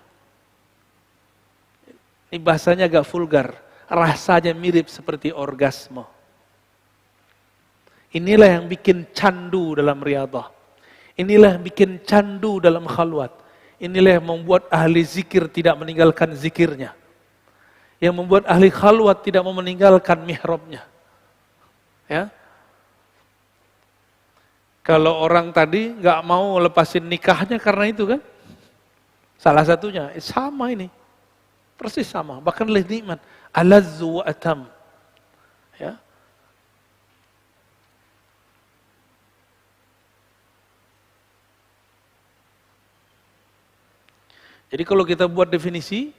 ini bahasanya agak vulgar, rasanya mirip seperti orgasme. Inilah yang bikin candu dalam riyadhah. Inilah yang bikin candu dalam khalwat. Inilah yang membuat ahli zikir tidak meninggalkan zikirnya. Yang membuat ahli khalwat tidak mau meninggalkan mihrabnya. Ya. Kalau orang tadi nggak mau lepasin nikahnya karena itu kan. Salah satunya, sama ini. Persis sama, bahkan lebih nikmat. Alazzu wa atam. Ya. Jadi kalau kita buat definisi,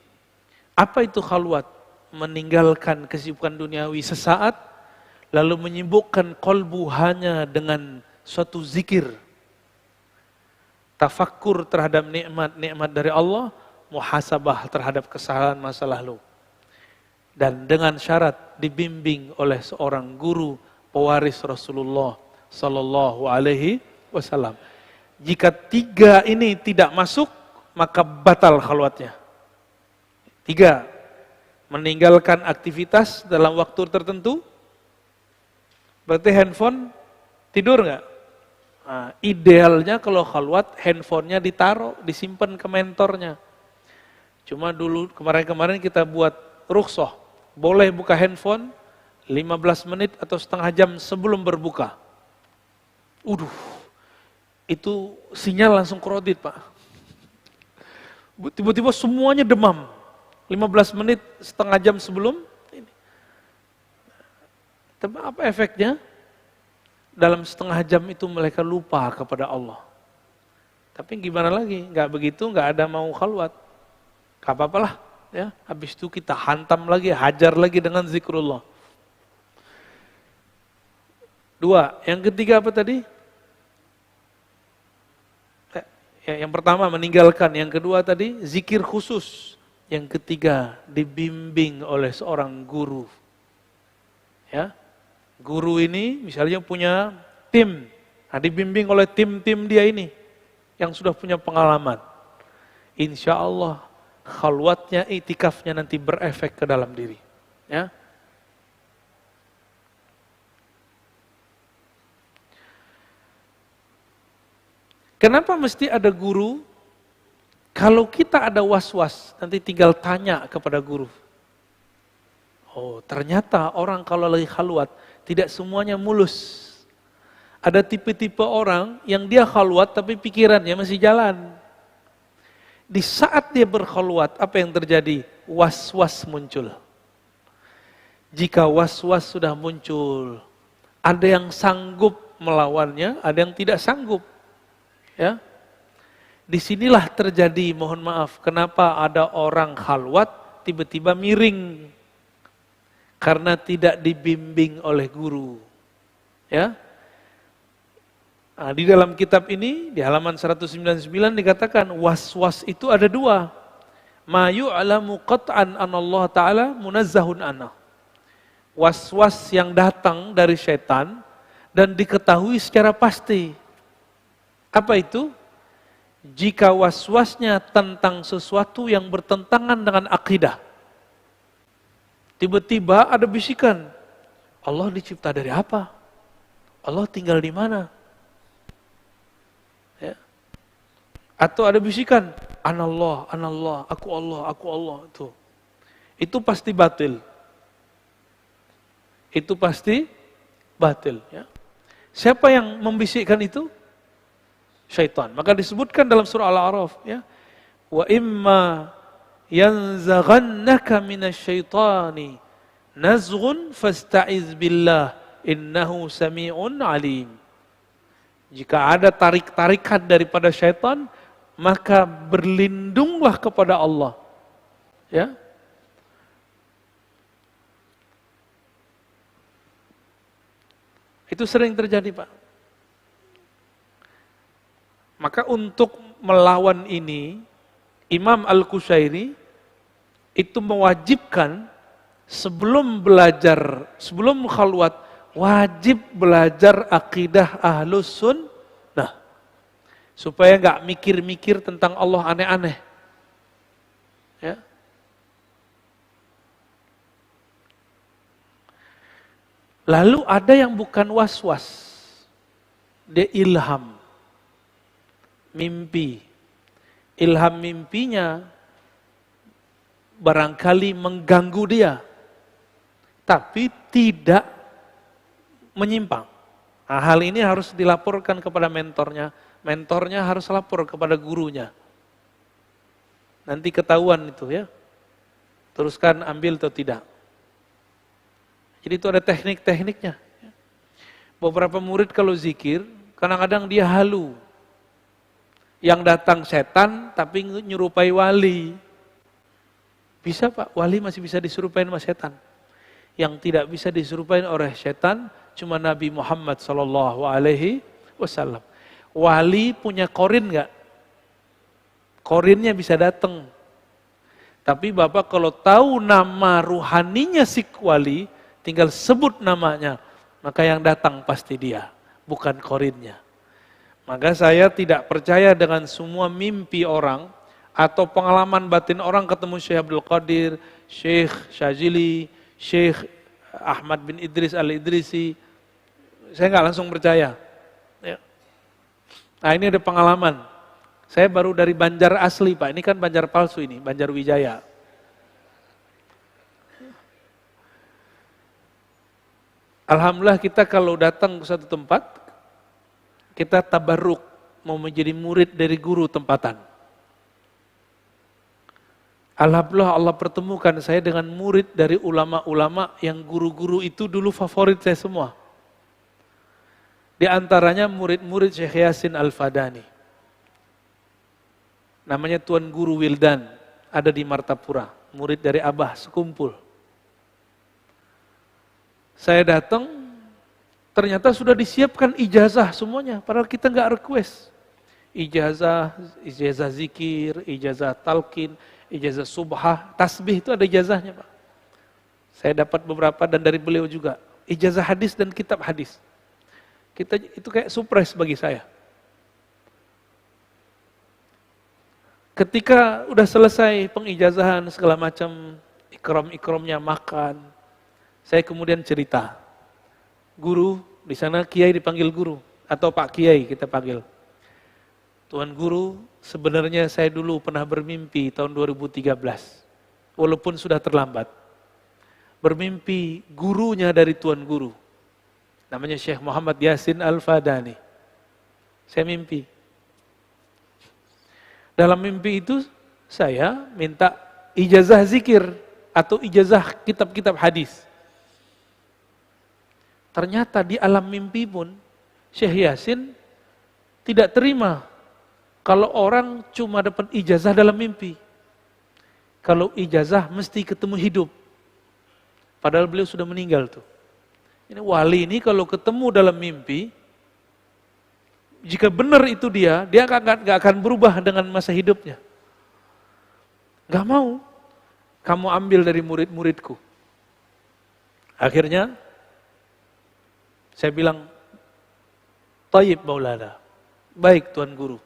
apa itu khalwat? Meninggalkan kesibukan duniawi sesaat, lalu menyibukkan kolbu hanya dengan suatu zikir. Tafakkur terhadap nikmat-nikmat dari Allah, muhasabah terhadap kesalahan masa lalu. Dan dengan syarat dibimbing oleh seorang guru pewaris Rasulullah Sallallahu Alaihi Wasallam. Jika 3 ini tidak masuk, maka batal khalwatnya. 3, meninggalkan aktivitas dalam waktu tertentu. Berarti handphone tidur nggak? Nah, idealnya kalau khalwat handphonenya ditaruh, disimpan ke mentornya. Cuma dulu kemarin-kemarin kita buat rukhsah, boleh buka handphone 15 menit atau setengah jam sebelum berbuka. Itu sinyal langsung kredit Pak. Tiba-tiba semuanya demam. 15 menit, setengah jam sebelum ini. Tapi apa efeknya? Dalam setengah jam itu mereka lupa kepada Allah. Tapi gimana lagi? Enggak begitu, enggak ada mau khalwat. Enggak apa-apalah, ya. Habis itu kita hantam lagi, hajar lagi dengan zikrullah. 2, yang ketiga apa tadi? Yang pertama meninggalkan, yang kedua tadi zikir khusus, yang ketiga dibimbing oleh seorang guru. Ya, guru ini misalnya punya tim, dibimbing oleh tim-tim dia ini yang sudah punya pengalaman. Insya Allah khalwatnya, itikafnya nanti berefek ke dalam diri. Ya. Kenapa mesti ada guru? Kalau kita ada was-was, nanti tinggal tanya kepada guru. Oh, ternyata orang kalau lagi khalwat, tidak semuanya mulus. Ada tipe-tipe orang yang dia khalwat tapi pikirannya masih jalan. Di saat dia berkhalwat, apa yang terjadi? Was-was muncul. Jika was-was sudah muncul, ada yang sanggup melawannya, ada yang tidak sanggup. Ya. Disinilah terjadi, mohon maaf, kenapa ada orang khalwat tiba-tiba miring. Karena tidak dibimbing oleh guru. Ya. Nah, di dalam kitab ini, di halaman 199 dikatakan, was-was itu ada dua. Ma yu'lamu qat'an anallah ta'ala munazzahun anah. Was-was yang datang dari syaitan dan diketahui secara pasti. Apa itu? Jika was-wasnya tentang sesuatu yang bertentangan dengan akidah. Tiba-tiba ada bisikan, Allah dicipta dari apa? Allah tinggal di mana? Ya. Atau ada bisikan, anallah, anallah, aku Allah. Itu pasti batil. Itu pasti batil. Ya. Siapa yang membisikkan itu? Syaitan. Maka disebutkan dalam surah Al-A'raf, ya. Wa imma yanzaghannaka minasyaitani nazghun fasta'iz billah innahu sami'un alim. Jika ada tarik-tarikan daripada syaitan, maka berlindunglah kepada Allah. Ya. Itu sering terjadi, Pak. Maka untuk melawan ini, Imam Al-Qushairi itu mewajibkan sebelum belajar, sebelum khalwat, wajib belajar akidah Ahlus Sunnah. Supaya nggak mikir-mikir tentang Allah aneh-aneh. Ya. Lalu ada yang bukan was-was, dia ilham. Mimpi. Ilham mimpinya barangkali mengganggu dia, tapi tidak menyimpang. Nah, hal ini harus dilaporkan kepada mentornya. Mentornya harus lapor kepada gurunya. Nanti ketahuan itu, ya. Teruskan ambil atau tidak. Jadi itu ada teknik-tekniknya. Beberapa murid kalau zikir, kadang-kadang dia halu. Yang datang setan tapi nyerupai wali. Bisa, Pak, wali masih bisa diserupain sama setan. Yang tidak bisa diserupain oleh setan cuma Nabi Muhammad SAW. Wali punya korin nggak? Korinnya bisa datang. Tapi Bapak kalau tahu nama ruhaninya si wali, tinggal sebut namanya, maka yang datang pasti dia, bukan korinnya. Maka saya tidak percaya dengan semua mimpi orang atau pengalaman batin orang ketemu Syekh Abdul Qadir, Syekh Syazili, Syekh Ahmad bin Idris Al-Idrisi. Saya nggak langsung percaya. Ya. Nah, ini ada pengalaman. Saya baru dari Banjar asli, Pak. Ini kan Banjar palsu ini, Banjar Wijaya. Alhamdulillah kita kalau datang ke satu tempat, kita tabarruk, mau menjadi murid dari guru tempatan. Alhamdulillah Allah pertemukan saya dengan murid dari ulama-ulama yang guru-guru itu dulu favorit saya semua. Di antaranya murid-murid Syekh Yasin Al-Fadani. Namanya Tuan Guru Wildan, ada di Martapura, murid dari Abah sekumpul. Saya datang, ternyata sudah disiapkan ijazah semuanya, padahal kita nggak request. Ijazah zikir, ijazah talqin, ijazah subhah, tasbih itu ada ijazahnya, Pak. Saya dapat beberapa dan dari beliau juga. Ijazah hadis dan kitab hadis. Itu kayak surprise bagi saya. Ketika udah selesai pengijazahan segala macam, ikram-ikramnya makan, saya kemudian cerita. Guru, di sana kiai dipanggil guru, atau Pak Kiai kita panggil. Tuan Guru, sebenarnya saya dulu pernah bermimpi tahun 2013, walaupun sudah terlambat. Bermimpi gurunya dari Tuan Guru, namanya Syekh Muhammad Yasin Al-Fadani. Saya mimpi. Dalam mimpi itu saya minta ijazah zikir atau ijazah kitab-kitab hadis. Ternyata di alam mimpi pun Syekh Yasin tidak terima kalau orang cuma dapat ijazah dalam mimpi. Kalau ijazah mesti ketemu hidup. Padahal beliau sudah meninggal tuh. Ini wali ini kalau ketemu dalam mimpi, jika benar itu dia gak akan berubah dengan masa hidupnya. Gak mau. Kamu ambil dari murid-muridku. Akhirnya, saya bilang, Tayyib Maulana, baik Tuan Guru,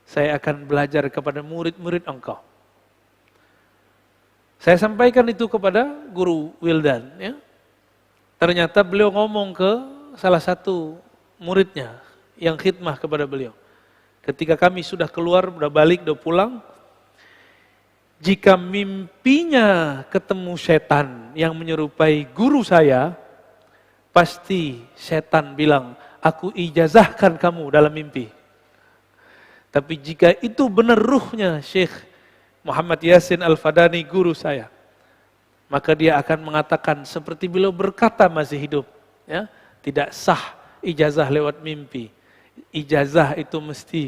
saya akan belajar kepada murid-murid engkau. Saya sampaikan itu kepada Guru Wildan. Ya. Ternyata beliau ngomong ke salah satu muridnya yang khidmah kepada beliau. Ketika kami sudah keluar, sudah balik, sudah pulang, jika mimpinya ketemu setan yang menyerupai guru saya, pasti setan bilang, aku ijazahkan kamu dalam mimpi. Tapi jika itu benar ruhnya Syekh Muhammad Yasin Al-Fadani guru saya, maka dia akan mengatakan seperti beliau berkata masih hidup, ya, tidak sah ijazah lewat mimpi. Ijazah itu mesti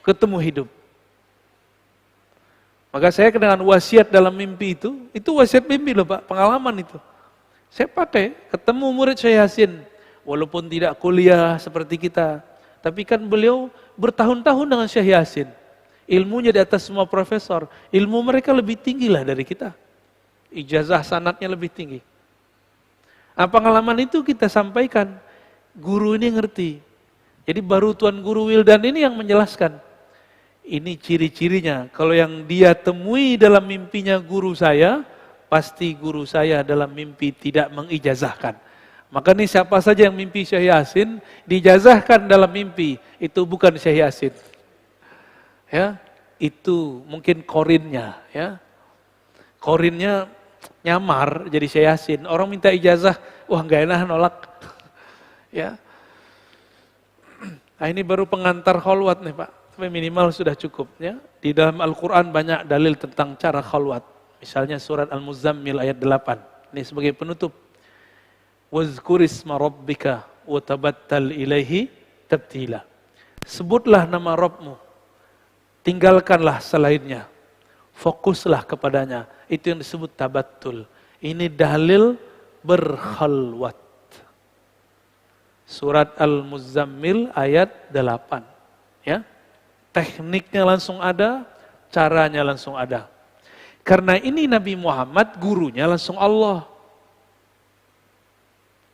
ketemu hidup. Maka saya dengan wasiat dalam mimpi itu wasiat mimpi loh Pak, pengalaman itu. Saya pakai, ketemu murid Syekh Yasin, walaupun tidak kuliah seperti kita, tapi kan beliau bertahun-tahun dengan Syekh Yasin. Ilmunya di atas semua profesor, ilmu mereka lebih tinggi lah dari kita. Ijazah sanadnya lebih tinggi. Nah, pengalaman itu kita sampaikan, guru ini ngerti. Jadi baru Tuan Guru Wildan ini yang menjelaskan. Ini ciri-cirinya, kalau yang dia temui dalam mimpinya guru saya, pasti guru saya dalam mimpi tidak mengijazahkan. Maka nih siapa saja yang mimpi Syekh Yasin, dijazahkan dalam mimpi, itu bukan Syekh Yasin. Ya, itu mungkin korinnya, ya. Korinnya nyamar jadi Syekh Yasin. Orang minta ijazah, wah enggak enak nolak. Ya. Nah, ini baru pengantar khalwat nih Pak. Tapi minimal sudah cukup, ya. Di dalam Al-Qur'an banyak dalil tentang cara khalwat. Misalnya surat Al-Muzammil ayat 8. Ini sebagai penutup. Wazkurisma rabbika wa tabattal ilaihi tabtila. Sebutlah nama Rabbmu. Tinggalkanlah selainnya. Fokuslah kepadanya. Itu yang disebut tabattul. Ini dalil berkhalwat. Surat Al-Muzammil ayat 8. Ya. Tekniknya langsung ada, caranya langsung ada. Karena ini Nabi Muhammad gurunya langsung Allah.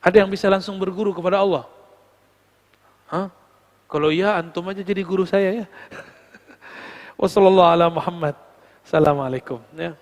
Ada yang bisa langsung berguru kepada Allah? Hah? Kalau iya, antum aja jadi guru saya ya. Wassalamualaikum warahmatullahi wabarakatuh. Assalamualaikum. Ya.